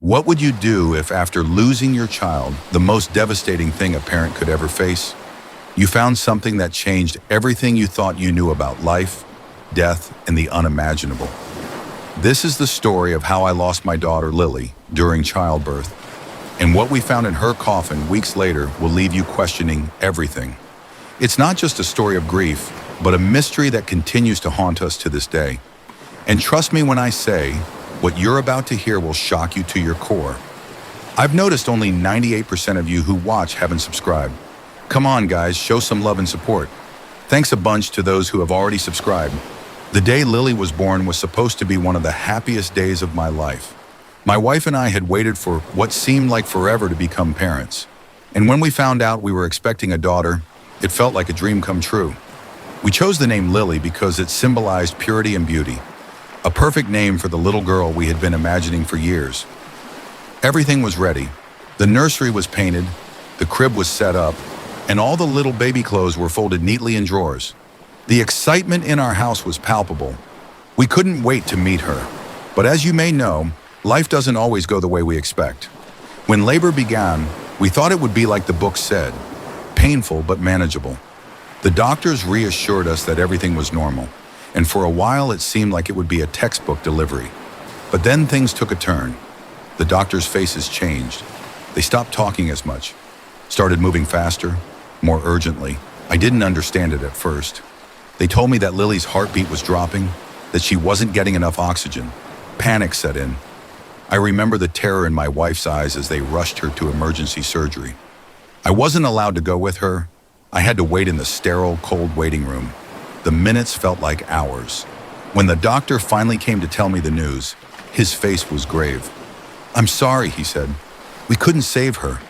What would you do if, after losing your child, the most devastating thing a parent could ever face, you found something that changed everything you thought you knew about life, death, and the unimaginable? This is the story of how I lost my daughter Lily during childbirth, and what we found in her coffin weeks later will leave you questioning everything. It's not just a story of grief, but a mystery that continues to haunt us to this day. And trust me when I say, what you're about to hear will shock you to your core. I've noticed only 98% of you who watch haven't subscribed. Come on, guys, show some love and support. Thanks a bunch to those who have already subscribed. The day Lily was born was supposed to be one of the happiest days of my life. My wife and I had waited for what seemed like forever to become parents. And when we found out we were expecting a daughter, it felt like a dream come true. We chose the name Lily because it symbolized purity and beauty, a perfect name for the little girl we had been imagining for years. Everything was ready. The nursery was painted, the crib was set up, and all the little baby clothes were folded neatly in drawers. The excitement in our house was palpable. We couldn't wait to meet her. But as you may know, life doesn't always go the way we expect. When labor began, we thought it would be like the book said, painful but manageable. The doctors reassured us that everything was normal, and for a while it seemed like it would be a textbook delivery. But then things took a turn. The doctors' faces changed. They stopped talking as much, started moving faster, more urgently. I didn't understand it at first. They told me that Lily's heartbeat was dropping, that she wasn't getting enough oxygen. Panic set in. I remember the terror in my wife's eyes as they rushed her to emergency surgery. I wasn't allowed to go with her. I had to wait in the sterile, cold waiting room. The minutes felt like hours. When the doctor finally came to tell me the news, his face was grave. "I'm sorry," he said. "We couldn't save her."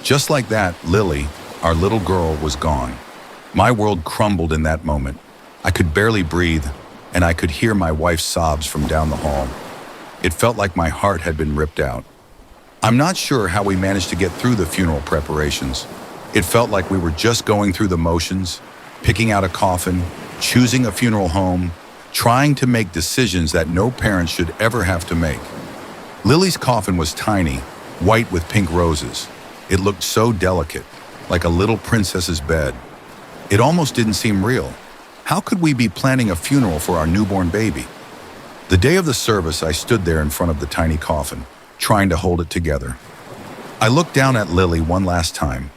Just like that, Lily, our little girl, was gone. My world crumbled in that moment. I could barely breathe, and I could hear my wife's sobs from down the hall. It felt like my heart had been ripped out. I'm not sure how we managed to get through the funeral preparations. It felt like we were just going through the motions, picking out a coffin, choosing a funeral home, trying to make decisions that no parent should ever have to make. Lily's coffin was tiny, white with pink roses. It looked so delicate, like a little princess's bed. It almost didn't seem real. How could we be planning a funeral for our newborn baby? The day of the service, I stood there in front of the tiny coffin, trying to hold it together. I looked down at Lily one last time.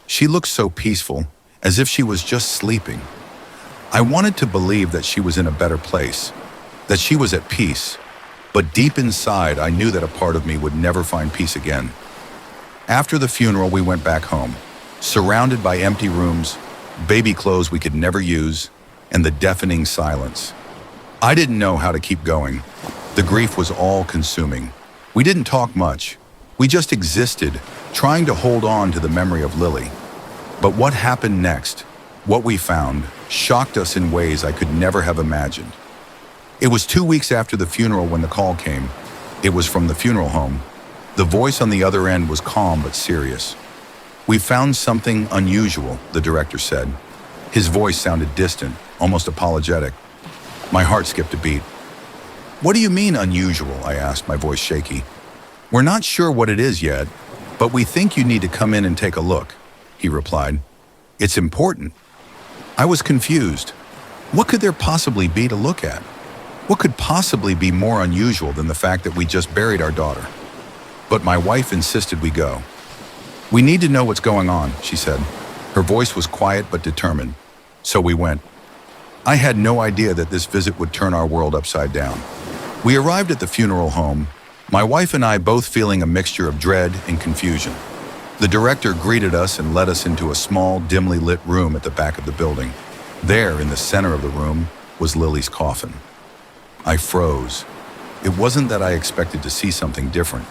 She looked so peaceful, as if she was just sleeping. I wanted to believe that she was in a better place, that she was at peace, but deep inside I knew that a part of me would never find peace again. After the funeral, we went back home, surrounded by empty rooms, baby clothes we could never use, and the deafening silence. I didn't know how to keep going. The grief was all-consuming. We didn't talk much. We just existed, trying to hold on to the memory of Lily. But what happened next, what we found, shocked us in ways I could never have imagined. It was 2 weeks after the funeral when the call came. It was from the funeral home. The voice on the other end was calm but serious. "We found something unusual," the director said. His voice sounded distant, almost apologetic. My heart skipped a beat. "What do you mean unusual?" I asked, my voice shaky. "We're not sure what it is yet, but we think you need to come in and take a look," he replied. "It's important." I was confused. What could there possibly be to look at? What could possibly be more unusual than the fact that we just buried our daughter? But my wife insisted we go. "We need to know what's going on," she said. Her voice was quiet but determined. So we went. I had no idea that this visit would turn our world upside down. We arrived at the funeral home, my wife and I both feeling a mixture of dread and confusion. The director greeted us and led us into a small, dimly lit room at the back of the building. There, in the center of the room, was Lily's coffin. I froze. It wasn't that I expected to see something different,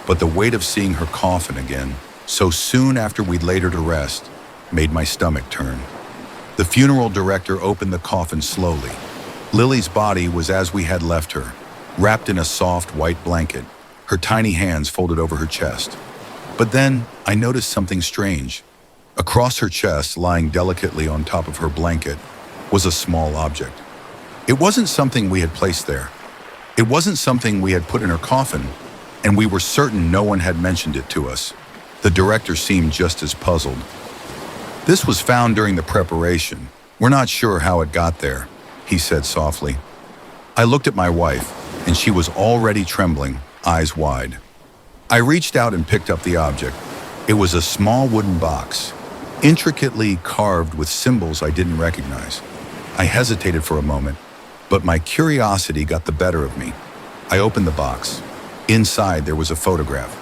but the weight of seeing her coffin again, so soon after we'd laid her to rest, made my stomach turn. The funeral director opened the coffin slowly. Lily's body was as we had left her, wrapped in a soft white blanket, her tiny hands folded over her chest. But then I noticed something strange. Across her chest, lying delicately on top of her blanket, was a small object. It wasn't something we had placed there. It wasn't something we had put in her coffin. and we were certain no one had mentioned it to us. The director seemed just as puzzled. "This was found during the preparation. We're not sure how it got there," he said softly. I looked at my wife, and she was already trembling, eyes wide. I reached out and picked up the object. It was a small wooden box, intricately carved with symbols I didn't recognize. I hesitated for a moment, but my curiosity got the better of me. I opened the box. Inside, there was a photograph.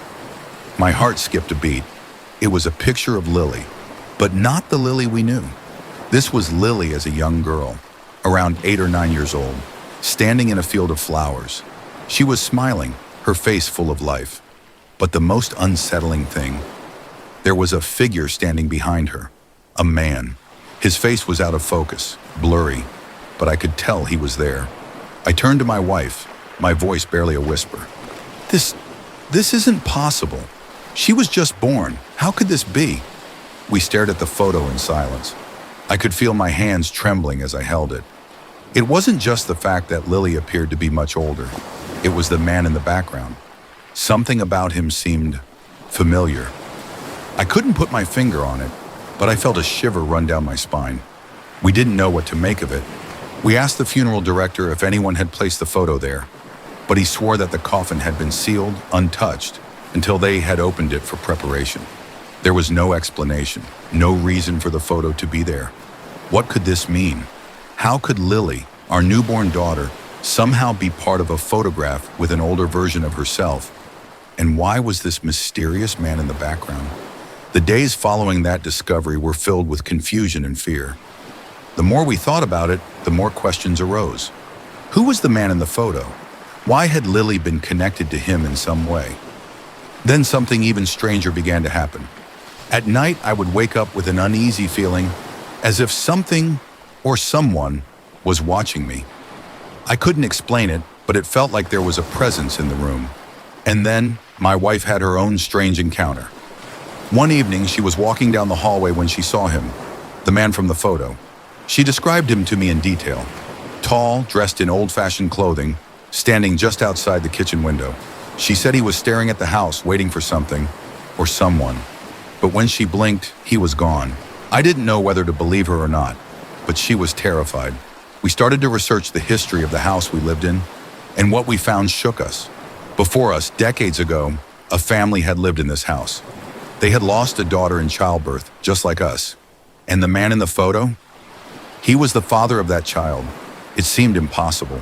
My heart skipped a beat. It was a picture of Lily, but not the Lily we knew. This was Lily as a young girl, around 8 or 9 years old, standing in a field of flowers. She was smiling, her face full of life. But the most unsettling thing, there was a figure standing behind her, a man. His face was out of focus, blurry, but I could tell he was there. I turned to my wife, my voice barely a whisper. This isn't possible. She was just born. How could this be?" We stared at the photo in silence. I could feel my hands trembling as I held it. It wasn't just the fact that Lily appeared to be much older. It was the man in the background. Something about him seemed familiar. I couldn't put my finger on it, but I felt a shiver run down my spine. We didn't know what to make of it. We asked the funeral director if anyone had placed the photo there, but he swore that the coffin had been sealed, untouched, until they had opened it for preparation. There was no explanation, no reason for the photo to be there. What could this mean? How could Lily, our newborn daughter, somehow be part of a photograph with an older version of herself? And why was this mysterious man in the background? The days following that discovery were filled with confusion and fear. The more we thought about it, the more questions arose. Who was the man in the photo? Why had Lily been connected to him in some way? Then something even stranger began to happen. At night, I would wake up with an uneasy feeling, as if something or someone was watching me. I couldn't explain it, but it felt like there was a presence in the room. And then, my wife had her own strange encounter. One evening, she was walking down the hallway when she saw him, the man from the photo. She described him to me in detail. Tall, dressed in old-fashioned clothing, standing just outside the kitchen window. She said he was staring at the house, waiting for something or someone. But when she blinked, he was gone. I didn't know whether to believe her or not, but she was terrified. We started to research the history of the house we lived in, and what we found shook us. Before us, decades ago, a family had lived in this house. They had lost a daughter in childbirth, just like us. And the man in the photo? He was the father of that child. It seemed impossible.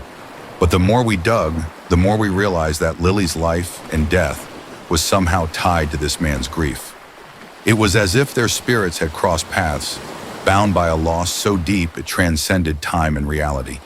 But the more we dug, the more we realized that Lily's life and death was somehow tied to this man's grief. It was as if their spirits had crossed paths, bound by a loss so deep it transcended time and reality.